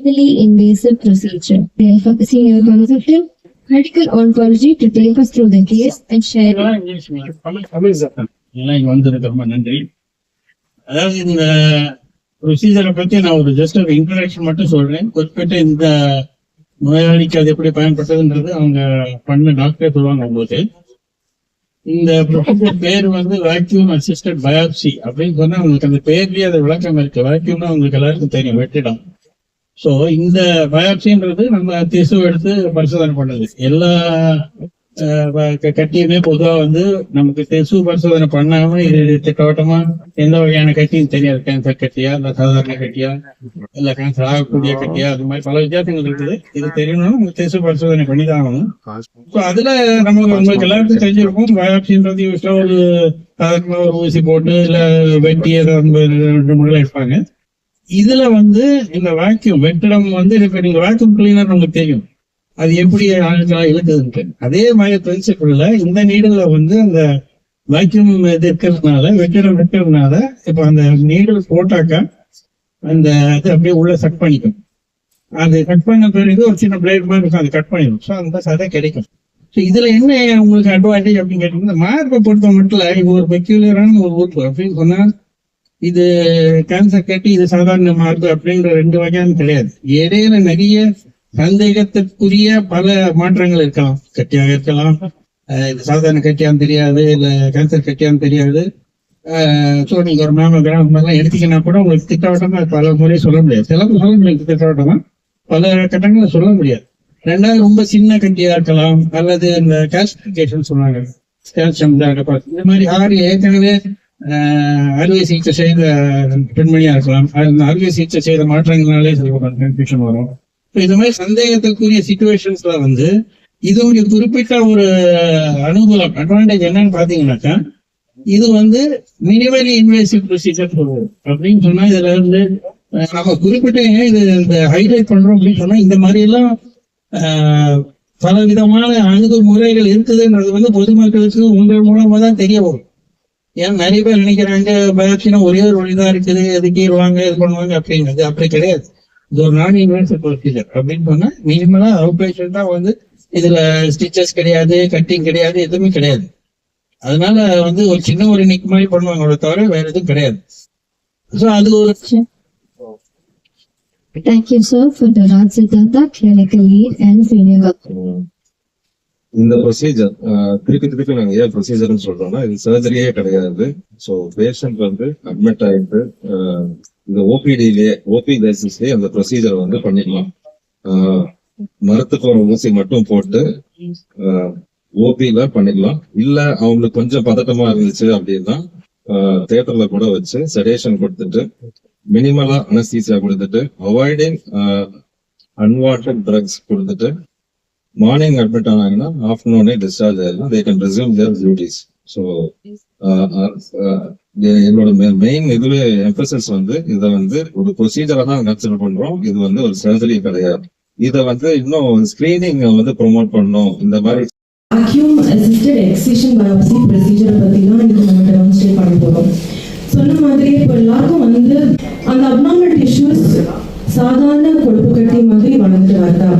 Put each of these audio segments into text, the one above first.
minimally invasive procedure. We have a senior consultant, medical oncology, to take us through the case and share ரொம்ப நன்றி. அதாவது இந்த ப்ரொசீஜரை பத்தி நான் ஒரு ஜஸ்ட் ஒரு இன்ட்ரடக்ஷன் மட்டும் சொல்றேன். குறிப்பிட்ட இந்த நோயாளிக்கு அது எப்படி பயன்பட்டதுன்றது அவங்க பண்ண டாக்டரே சொல்லுவாங்க உங்களுக்கு. இந்த ப்ரொசீஜர் பேர் வேக்யூம் அசிஸ்டட் பயாப்சி அப்படின்னு சொன்னா உங்களுக்கு அந்த பேர்லயே அது விளக்கம் இருக்கு. வேக்யூம்னா உங்களுக்கு எல்லாருக்கும் தெரியும், வெற்றிடம். ஸோ இந்த பயாப்சின்றது நம்ம திசு எடுத்து பரிசோதனை பண்ணது. எல்லா கட்டியுமே பொதுவா நமக்கு திசு பரிசோதனை பண்ணாம இது திட்டவட்டமா எந்த வகையான கட்டியும் தெரியாது. கேன்சர் கட்டியா, இல்ல சாதாரண கட்டியா, இல்ல கேன்சர் ஆகக்கூடிய கட்டியா, அது மாதிரி பல வித்தியாசங்கள் இருக்குது. இது தெரியணும்னா நம்ம திசு பரிசோதனை பண்ணிதான் ஆகணும். ஸோ அதுல உங்களுக்கு எல்லாருக்கும் தெரிஞ்சிருக்கும், பயாப்சின்றது யூஸ்வலா ஒரு சாதாரணமா ஒரு ஊசி போட்டு இல்ல வெட்டி ரெண்டு முறையில எடுப்பாங்க. இதுல இந்த வேக்யூம் வெற்றிடம் இப்ப நீங்க வேக்யூம் கிளீனர் உங்களுக்கு தெரியும், அது எப்படி ஆளுக்கா இழுக்குதுன்ட்டு. அதே மாதிரி பிரின்சிபிள்ல இந்த நீடல்ல அந்த வேக்யூம் இது இருக்கிறதுனால, வெற்றிடம் இருக்கிறதுனால இப்ப அந்த நீடல் போட்டாக்கா அந்த இது அப்படியே உள்ள கட் பண்ணிக்கும். அது கட் பண்ண பிறகு ஒரு சின்ன பிளேட் மாதிரி இருக்கும், அது கட் பண்ணிடும். ஸோ அந்த சதை கிடைக்கும். ஸோ இதுல என்ன உங்களுக்கு அட்வான்டேஜ் அப்படின்னு கேட்டீங்கன்னா, மார்பை பொறுத்த மட்டும் இது ஒரு பெக்யூலரான ஒரு உறுப்பு அப்படின்னு சொன்னா, இது கேன்சர் கட்டி இது சாதாரண மார்பு அப்படின்ற ரெண்டு வகையான கிடையாது. இடையில நிறைய சந்தேகத்திற்குரிய பல மாற்றங்கள் இருக்கலாம். கட்டியாக இருக்கலாம், இது சாதாரண கட்டியான்னு தெரியாது, இல்ல கேன்சர் கட்டியான்னு தெரியாது. ஸோ நீங்க ஒரு மேமோகிராம் எல்லாம் எடுத்தீங்கன்னா கூட உங்களுக்கு திட்டவட்டமா பல முறை சொல்ல முடியாது. சிலப்பு சொல்ல முடியாது திட்டவட்டமா, பல கட்டங்களை சொல்ல முடியாது. ரெண்டாவது ரொம்ப சின்ன கட்டியா இருக்கலாம், அல்லது இந்த கால்சிஃபிகேஷன் சொன்னாங்க, கால்சியம் இந்த மாதிரி ஏற்கனவே அறுவை சிகிச்சை செய்த பெண்மணியா இருக்கலாம். அறுவை சிகிச்சை செய்த மாற்றங்களாலே கன்ஃபியூஷன் வரும். இது மாதிரி சந்தேகத்திற்குரிய சிச்சுவேஷன்ஸ்ல இது ஒரு குறிப்பிட்ட ஒரு அனுகூலம் அட்வான்டேஜ் என்னன்னு பாத்தீங்கன்னாக்கா, இது மினிமலி இன்வேசிவ் ப்ரொசீஜர் அப்படின்னு சொன்னா, இதுல நம்ம குறிப்பிட்ட இது இந்த ஹைலைட் பண்றோம் அப்படின்னு சொன்னா, இந்த மாதிரி எல்லாம் பல விதமான அணுகுமுறைகள் இருக்குதுன்றது பொதுமக்களுக்கு உங்கள் மூலமா தான் தெரிய வரும். ஏன்னா நிறைய பேர் நினைக்கிறாங்க பயாப்சினா ஒரே ஒரு வழிதான் இருக்குது, இது கீறுவாங்க, இது பண்ணுவாங்க அப்படிங்கிறது. அப்படி கிடையாது. இது ஒரு நான் இன்வேசிவ் ப்ரொசீஜர் அப்படின்னு சொன்னா, மினிமலா அவுட் பேஷண்ட் தான் இதுல ஸ்டிச்சஸ் கிடையாது, கட்டிங் கிடையாது, எதுவுமே கிடையாது. அதனால ஒரு சின்ன ஒரு நிக் மாதிரி பண்ணுவாங்க தவிர வேற எதுவும் கிடையாது. ஸோ அது ஒரு Thank you, sir, for the Rajsiddhartha clinical lead and senior. இந்த ப்ரொசீஜர் திருப்பி நாங்க ஏன் ப்ரொசீஜர்னு சொல்றோம்னா, இது சர்ஜரியே கிடையாது. ஸோ பேஷண்ட் அட்மிட் ஆகிட்டு இந்த ஓபி பேசிஸ்லயே அந்த ப்ரொசீஜர் பண்ணிக்கலாம். மரத்துக்கு ஒரு ஊசி மட்டும் போட்டு ஓபில பண்ணிக்கலாம். இல்ல அவங்களுக்கு கொஞ்சம் பதட்டமா இருந்துச்சு அப்படின்னா தியேட்டர்ல கூட வச்சு செடேஷன் கொடுத்துட்டு மினிமலா அனஸ்தீசியா கொடுத்துட்டு அவாய்டிங் அன்வான்டட் ட்ரக்ஸ் கொடுத்துட்டு மார்னிங் அட்மிட் ஆனாங்கன்னா ஆஃப்டர்நூனே டிஸ்சார்ஜ் ஆயிடலாம். They can resume their duties. So என்னோட மெயின் இதுவே எம்பசஸ் இதை ஒரு ப்ரொசீஜரா தான் கன்சிடர் பண்றோம். இது ஒரு சர்ஜரி கிடையாது. இதை இன்னும் ஸ்கிரீனிங் ப்ரொமோட் பண்ணணும். இந்த மாதிரி வேக்யூம் அசிஸ்டட் எக்ஸிஷன் பயாப்சி ப்ரொசீஜர் பத்தி தான் இன்னைக்கு நம்ம டெமான்ஸ்ட்ரேட் பண்ண போறோம். சொன்ன மாதிரி இப்போ எல்லாருக்கும் அந்த அப்நார்மல் டிஷ்யூஸ் சாதாரண கொழுப்பு கட்டி மாதிரி வளர்ந்துட்டு வருதா,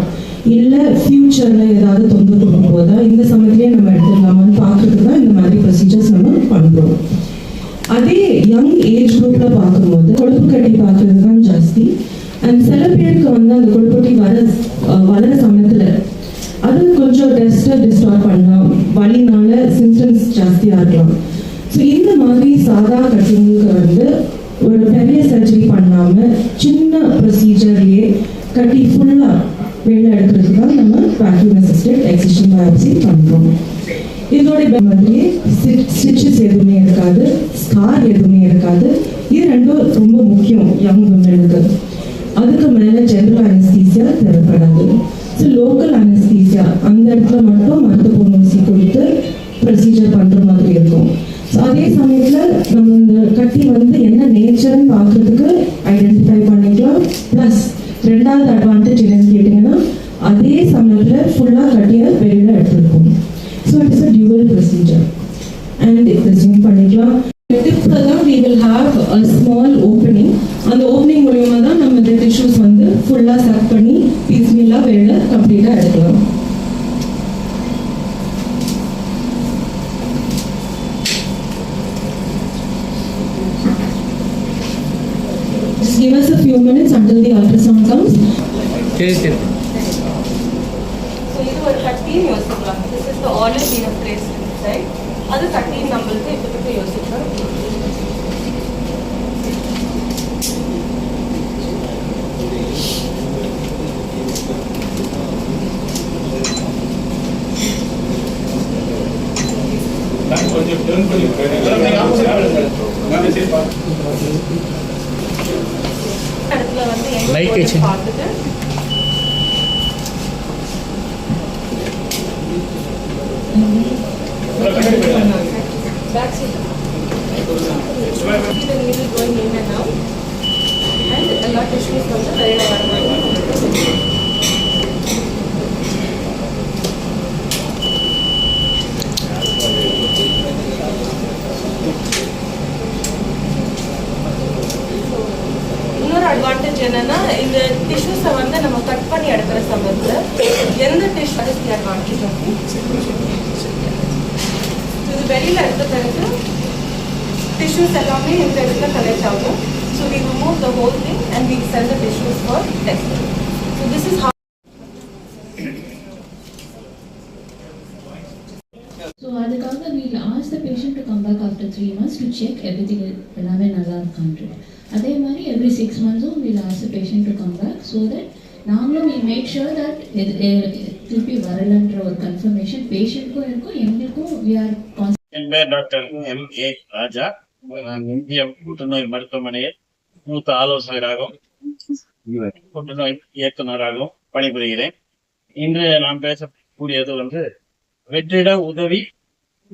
இல்ல ஃபியூச்சர்ல ஏதாவது தொந்தரவு கொடுக்கும் போதா, இந்த சமயத்திலேயே நம்ம எடுத்துடலாமான்னு பார்க்கறதுக்கு தான் இந்த மாதிரி ப்ரொசீஜர்ஸ் நம்ம பண்றோம். அதே யங் ஏஜ் குரூப்ல பார்க்கும்போது கொழுப்பு கட்டி பார்க்கறது தான் ஜாஸ்தி. அண்ட் சில பேருக்கு அந்த கொழுப்பு கட்டி வளர சமயத்துல அது கொஞ்சம் டிஸ்டார்ட் பண்ணலாம், வலினால சிம்டம்ஸ் ஜாஸ்தியா இருக்கலாம். ஸோ இந்த மாதிரி சாதா கட்டிங்களுக்கு ஒரு பெரிய சர்ஜரி பண்ணாம சின்ன ப்ரொசீஜர்லயே கட்டி ஃபுல்லா வெளில எடுக்கிறதுக்கு தான் நம்ம வேக்யூம் அசிஸ்டட் எக்ஸிஷன் பயாப்சி பண்றோம். இதோட மாதிரியே ஸ்டிச்சஸ் எதுவுமே இருக்காது, ஸ்கார் எதுவுமே இருக்காது. இது ரெண்டும் ரொம்ப முக்கியம் யங் விமனுக்கு. அதுக்கு மேல ஜெனரல் அனஸ்தீசியா தேவைப்படாது. ஸோ லோக்கல் அனஸ்தீசியா அந்த இடத்துல மட்டும் மருத்துவ ஊசி கொடுத்து ப்ரொசீஜர் பண்ற மாதிரி இருக்கும். ஸோ அதே சமயத்துல நம்ம இந்த கட்டி என்ன நேச்சர்னு பார்க்கறதுக்கு ஐடென்டிஃபை பண்ணிக்கலாம். பிளஸ் ரெண்டாவது அட்வான்டேஜ் என்னன்னு கேட்டீங்கன்னா, அதே சமயத்துல ஃபுல்லா கட்டிய வெளியில எடுத்துருக்கோம். So it's a dual procedure and இதை ஜூம் பண்ணிக்கலாம். டிப்லாம் we will have a small opening. அந்த ஓப்பனிங் மூலமா தான் நம்ம இந்த டிஷ்யூஸ் ஃபுல்லா சக் கம்ப்ளீட்டா எடுக்கலாம். Just give us a few minutes until the ultrasound comes. சரி சரி. So இது ஒரு கட்டின்னு யோசிக்கலாம். This is the olive we have placed inside. அது கட்டின்னு நம்மளுக்கு இப்போதைக்கு யோசிக்கலாம். கொஞ்சம் turn பண்ணி இடத்துல வந்து Light எங்க வச்சு. பார்த்துட்டு back side. The needle going in and out. And எல்லா tissues வந்து வெளியில வரணும். இன்னொரு அட்வான்டேஜ் என்னன்னா இந்த டிஷ்யூஸை வந்து நம்ம கட் பண்ணி எடுக்கிற சமயத்துல எந்த டிஷ்யூ அட்வான்டேஜ் இது வெளியில எடுத்த பிறகு டிஷ்யூஸ் எல்லாமே இந்த இடத்துல கலெக்ட் ஆகும். So we remove the whole thing and we sent the tissues for testing. So this is So அதுக்காக we ask the patient to come back after 3 months to check everything எல்லாமே நல்லா இருக்கான்னு. அதே மாதிரி every 6 months we'll ask the patient to come back so that நாங்களும் we make sure that திருப்பி வரலன்ற ஒரு confirmation பேஷண்ட்க்கும் இருக்கும் எங்களுக்கும் we are என் பேர் டாக்டர் M.A. ராஜா. நான் இந்திய புற்றுநோய் மருத்துவமனையில் மூத்த ஆலோசகராகவும் புற்றுநோய் இயக்குநராகவும் பணிபுரிகிறேன். இன்று நாம் பேசக்கூடியது வந்து வெற்றிட உதவி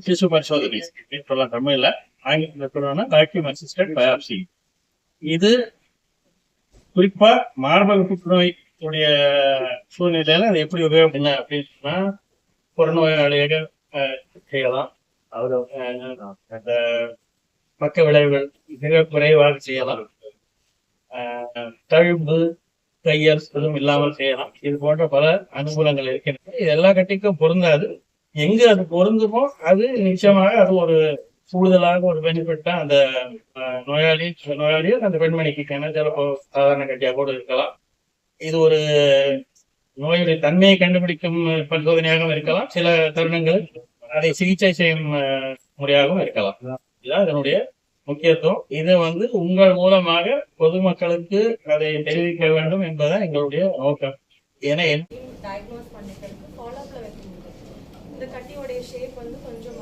திசு பரிசோதனை சொல்லலாம். தமிழ்ல ஆங்கிலத்தில் சொல்லணும்னா வேக்யூம் அசிஸ்டட் பயாப்சி. இது குறிப்பா மார்பக புற்றுநோய் உடைய சூழ்நிலையில அது எப்படி உபயோகம் அப்படின்னு சொன்னா புறநோயாளியாக செய்யலாம். அவர் அந்த பக்க விளைவுகள் மிக குறைவாக செய்யலாம். தழும்பு கையல் எதுவும் இல்லாமல் செய்யலாம். இது போன்ற பல அனுகூலங்கள் இருக்கின்றன. இது எல்லா கட்டிக்கும் பொருந்தாது. எங்கு அது பொருந்துமோ அது நிச்சயமாக அது ஒரு கூடுதலாக ஒரு பெனிஃபிட்டா அந்த நோயாளியோ அந்த பெண்மணிக்கு சிலப்போ சாதாரண கட்டியா கூட இருக்கலாம். இது ஒரு நோயுடைய தன்மையை கண்டுபிடிக்கும் பரிசோதனையாகவும் இருக்கலாம். சில தருணங்கள் அதை சிகிச்சை செய்யும் முறையாகவும் இருக்கலாம். இதுதான் இதனுடைய முக்கியத்துவம். இதை வந்து உங்கள் மூலமாக பொதுமக்களுக்கு அதை தெரிவிக்க வேண்டும் என்பதுதான் எங்களுடைய நோக்கம். ஏன்னா டயக்னோஸ் பண்ணிக்கிறதுக்கு ஃபாலோ அப்ல வைக்கணும். இந்த கட்டியோடைய ஷேப் வந்து கொஞ்சம்